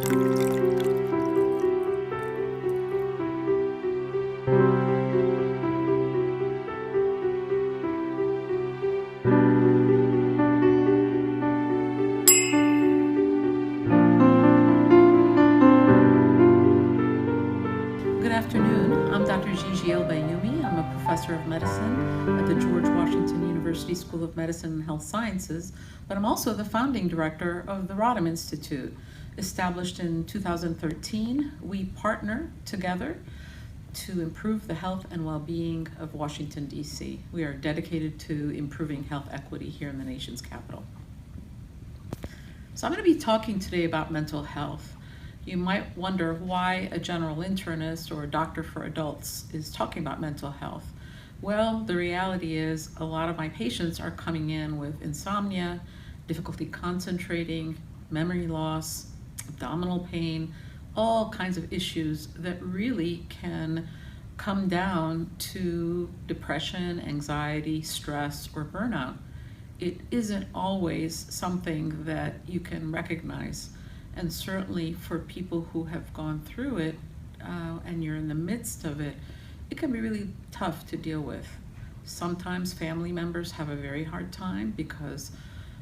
Good afternoon. I'm Dr. Gigi El-Bayoumi. I'm a professor of medicine at the George Washington University School of Medicine and Health Sciences, but I'm also the founding director of the Rodham Institute. Established in 2013, we partner together to improve the health and well-being of Washington, D.C. We are dedicated to improving health equity here in the nation's capital. So I'm going to be talking today about mental health. You might wonder why a general internist or a doctor for adults is talking about mental health. Well, the reality is a lot of my patients are coming in with insomnia, difficulty concentrating, memory loss, abdominal pain, all kinds of issues that really can come down to depression, anxiety, stress, or burnout. It isn't always something that you can recognize. And certainly for people who have gone through it and you're in the midst of it, it can be really tough to deal with. Sometimes family members have a very hard time because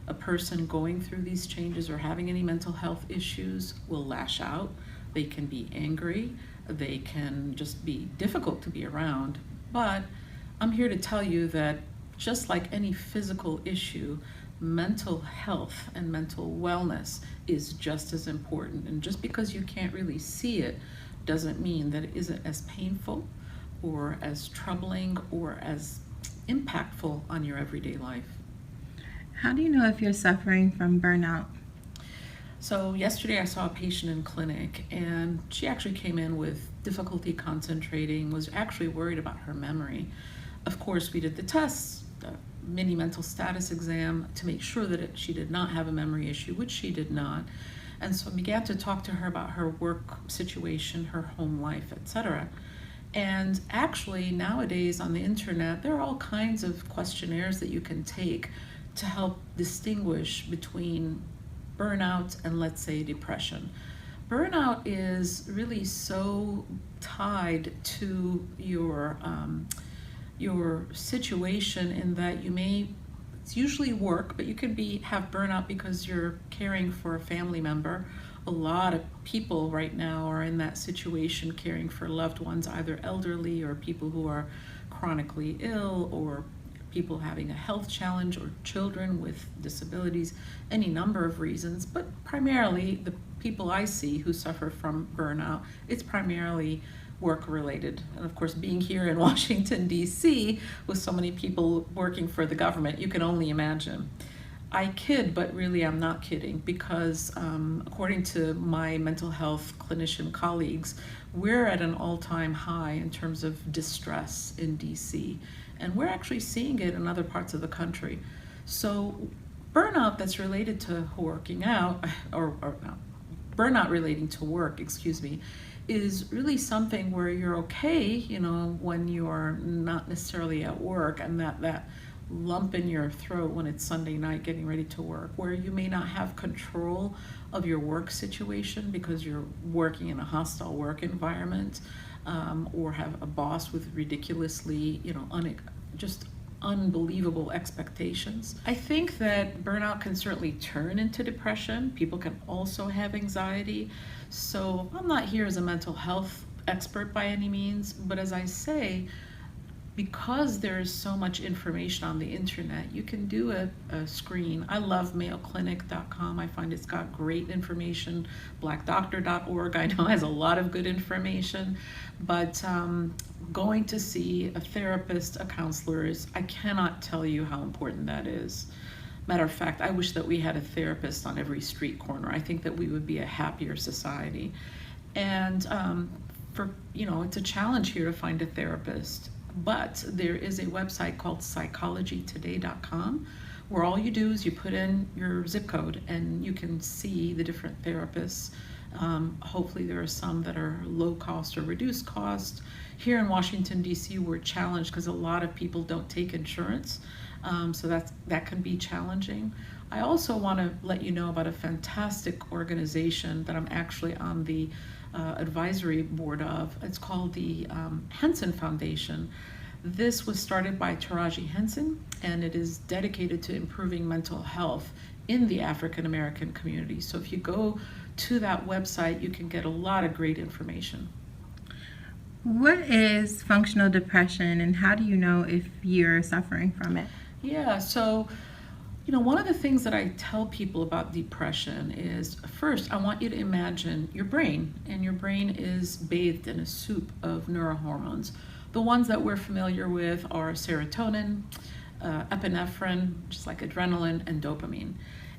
a person going through these changes or having any mental health issues will lash out. They can be angry. They can just be difficult to be around. But I'm here to tell you that just like any physical issue, mental health and mental wellness is just as important. And just because you can't really see it doesn't mean that it isn't as painful or as troubling or as impactful on your everyday life. How do you know if you're suffering from burnout? So yesterday I saw a patient in clinic and she actually came in with difficulty concentrating, was actually worried about her memory. Of course, we did the tests, the mini mental status exam to make sure that she did not have a memory issue, which she did not. And so I began to talk to her about her work situation, her home life, etc. And actually nowadays on the internet, there are all kinds of questionnaires that you can take to help distinguish between burnout and, let's say, depression. Burnout is really so tied to your situation in that it's usually work, but you can have burnout because you're caring for a family member. A lot of people right now are in that situation, caring for loved ones, either elderly or people who are chronically ill or people having a health challenge or children with disabilities, any number of reasons. But primarily the people I see who suffer from burnout, it's primarily work-related. And of course, being here in Washington, D.C., with so many people working for the government, you can only imagine. I kid, but really I'm not kidding, because according to my mental health clinician colleagues, we're at an all-time high in terms of distress in D.C., and we're actually seeing it in other parts of the country. So burnout that's related to working out, or no, burnout relating to work, is really something where you're okay, when you're not necessarily at work, and that lump in your throat when it's Sunday night getting ready to work, where you may not have control of your work situation because you're working in a hostile work environment, or have a boss with ridiculously, just unbelievable expectations. I think that burnout can certainly turn into depression. People can also have anxiety. So I'm not here as a mental health expert by any means, but as I say, because there is so much information on the internet, you can do a screen. I love mayoclinic.com. I find it's got great information. blackdoctor.org I know has a lot of good information, but going to see a therapist, a counselor, I cannot tell you how important that is. Matter of fact, I wish that we had a therapist on every street corner. I think that we would be a happier society. And it's a challenge here to find a therapist. But there is a website called psychologytoday.com where all you do is you put in your zip code and you can see the different therapists. Hopefully there are some that are low cost or reduced cost. Here in Washington, D.C., we're challenged because a lot of people don't take insurance. So that can be challenging. I also want to let you know about a fantastic organization that I'm actually on the advisory board of. It's called the Henson Foundation. This was started by Taraji Henson, and it is dedicated to improving mental health in the African American community. So if you go to that website, you can get a lot of great information. What is functional depression, and how do you know if you're suffering from it? Yeah, so one of the things that I tell people about depression is, first, I want you to imagine your brain, and your brain is bathed in a soup of neurohormones. The ones that we're familiar with are serotonin, epinephrine, just like adrenaline, and dopamine.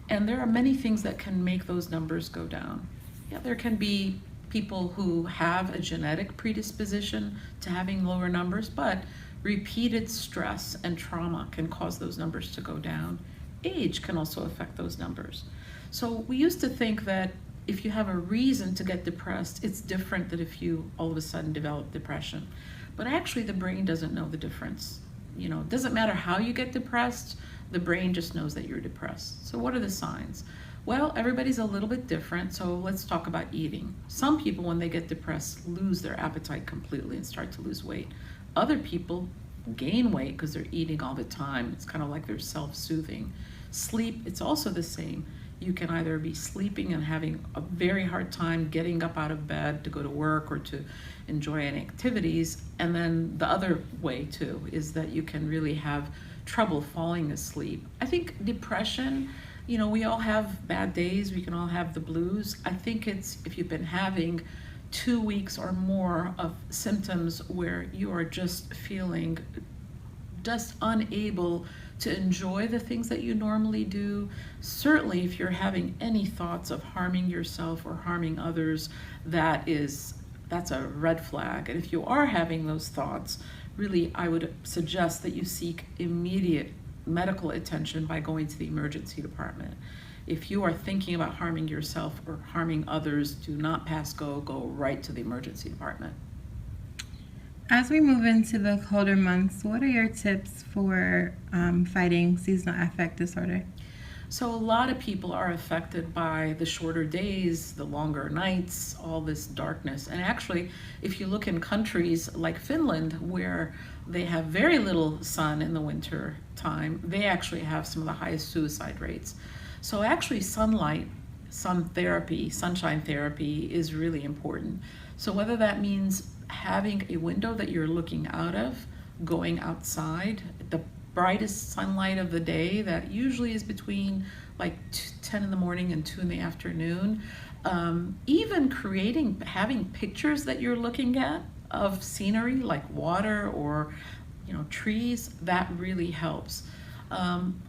And there are many things that can make those numbers go down. Yeah, there can be people who have a genetic predisposition to having lower numbers, but repeated stress and trauma can cause those numbers to go down. Age can also affect those numbers. So we used to think that if you have a reason to get depressed, it's different than if you all of a sudden develop depression. But actually the brain doesn't know the difference. It doesn't matter how you get depressed, the brain just knows that you're depressed. So what are the signs? Well, everybody's a little bit different, so let's talk about eating. Some people, when they get depressed, lose their appetite completely and start to lose weight. Other people gain weight because they're eating all the time. It's kind of like they're self-soothing. Sleep, it's also the same. You can either be sleeping and having a very hard time getting up out of bed to go to work or to enjoy any activities. And then the other way too is that you can really have trouble falling asleep. I think depression, we all have bad days. We can all have the blues. I think it's if you've been having 2 weeks or more of symptoms where you are just feeling just unable to enjoy the things that you normally do. Certainly if you're having any thoughts of harming yourself or harming others, that's a red flag. And if you are having those thoughts, really I would suggest that you seek immediate medical attention by going to the emergency department. If you are thinking about harming yourself or harming others, do not pass go right to the emergency department. As we move into the colder months, what are your tips for fighting seasonal affect disorder? So a lot of people are affected by the shorter days, the longer nights, all this darkness. And actually, if you look in countries like Finland, where they have very little sun in the winter time, they actually have some of the highest suicide rates. So actually sunlight, sunshine therapy is really important. So whether that means having a window that you're looking out of, going outside, the brightest sunlight of the day that usually is between like 10 in the morning and 2 in the afternoon, even having pictures that you're looking at of scenery like water or trees, that really helps.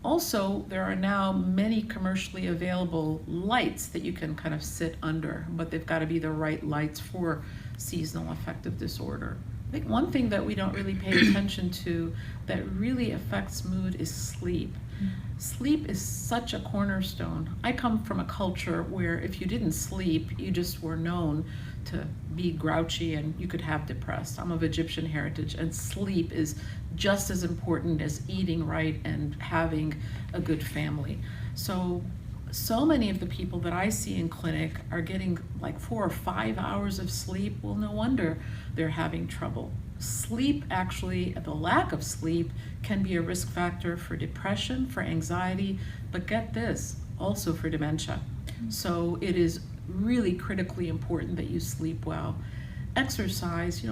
Also, there are now many commercially available lights that you can kind of sit under, but they've got to be the right lights for seasonal affective disorder. I think one thing that we don't really pay attention to that really affects mood is sleep. Sleep is such a cornerstone. I come from a culture where if you didn't sleep, you just were known to be grouchy and you could have depressed. I'm of Egyptian heritage, and sleep is just as important as eating right and having a good family. So many of the people that I see in clinic are getting like 4 or 5 hours of sleep. Well, no wonder they're having trouble. Sleep, actually, the lack of sleep can be a risk factor for depression, for anxiety, but get this, also for dementia. So it is really critically important that you sleep well. Exercise,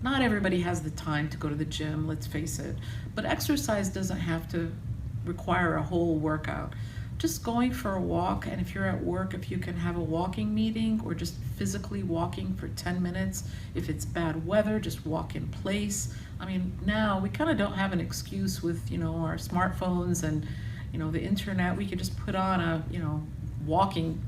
not everybody has the time to go to the gym, let's face it, but exercise doesn't have to require a whole workout. Just going for a walk, and if you're at work, if you can have a walking meeting or just physically walking for 10 minutes. If it's bad weather, just walk in place. I mean, now we kind of don't have an excuse with, our smartphones and, the internet. We could just put on a, walking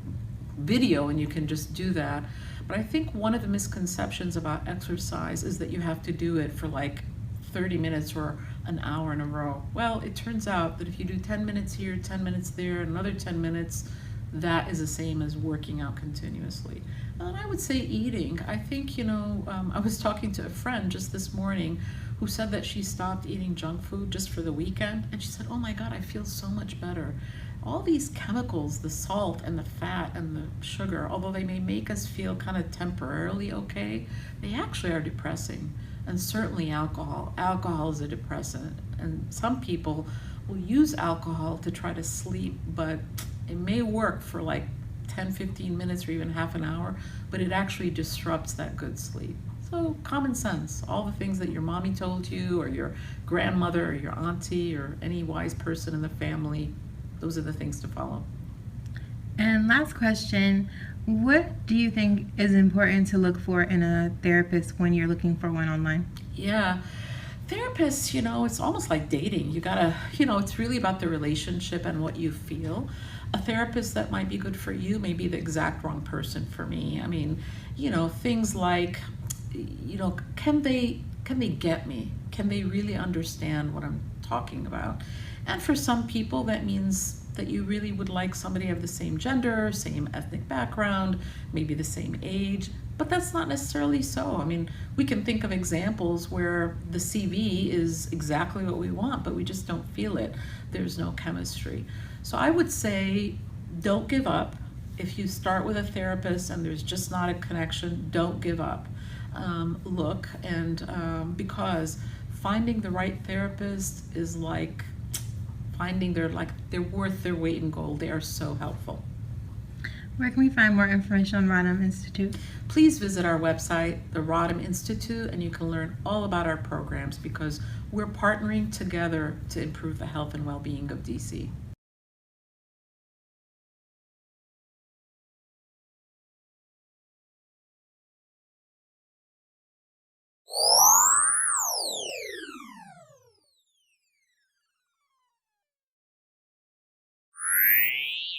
video and you can just do that. But I think one of the misconceptions about exercise is that you have to do it for like 30 minutes or an hour in a row. Well, it turns out that if you do 10 minutes here, 10 minutes there, another 10 minutes, that is the same as working out continuously. And I would say eating. I think, I was talking to a friend just this morning who said that she stopped eating junk food just for the weekend. And she said, oh my God, I feel so much better. all these chemicals, the salt and the fat and the sugar, although they may make us feel kind of temporarily okay, they actually are depressing. And certainly alcohol. Alcohol is a depressant. And some people will use alcohol to try to sleep, but it may work for like 10, 15 minutes or even half an hour, but it actually disrupts that good sleep. So common sense, all the things that your mommy told you or your grandmother or your auntie or any wise person in the family, those are the things to follow. And last question, what do you think is important to look for in a therapist when you're looking for one online? Yeah. Therapists, it's almost like dating. You gotta, it's really about the relationship and what you feel. A therapist that might be good for you may be the exact wrong person for me. I mean, things like, can they get me? Can they really understand what I'm talking about? And for some people, that means that you really would like somebody of the same gender, same ethnic background, maybe the same age, but that's not necessarily so. I mean, we can think of examples where the CV is exactly what we want, but we just don't feel it. There's no chemistry. So I would say don't give up. If you start with a therapist and there's just not a connection, don't give up. Look, and because finding the right therapist is like finding they're worth their weight in gold. They are so helpful. Where can we find more information on Rodham Institute? Please visit our website, the Rodham Institute, and you can learn all about our programs because we're partnering together to improve the health and well-being of DC.